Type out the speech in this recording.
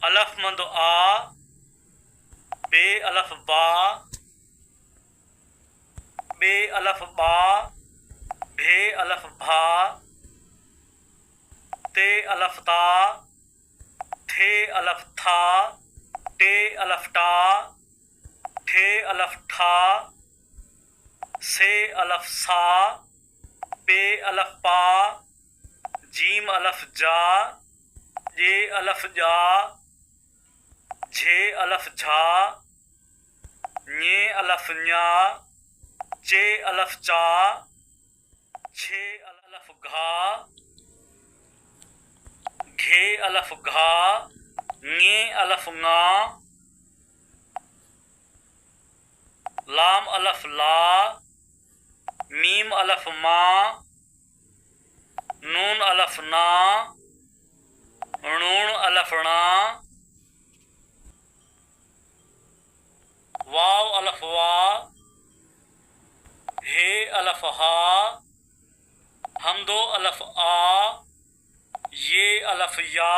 अलफ मंद आ, बे अलफ बा, बे अलफ बा, भे अलफ भा, ते अलफ ता, थे अलफ था, टे अलफ टा, ठे अलफ ठा, से अलफ सा, पे अलफ पा, जीम अलफ जा, ये अलफ जा, झे अलफ झा, ञे अलफ ञा, चे अलफ चा, छे अलफ घा, घे अलफ घा, ङे अलफ ङा, लाम अलफ ला, मीम अलफ मा, नून अलफ ना, णून अलफ णा, वाव अलफ वा, हे अलफ हा, हमदो अलफ आ, ये अलफ या,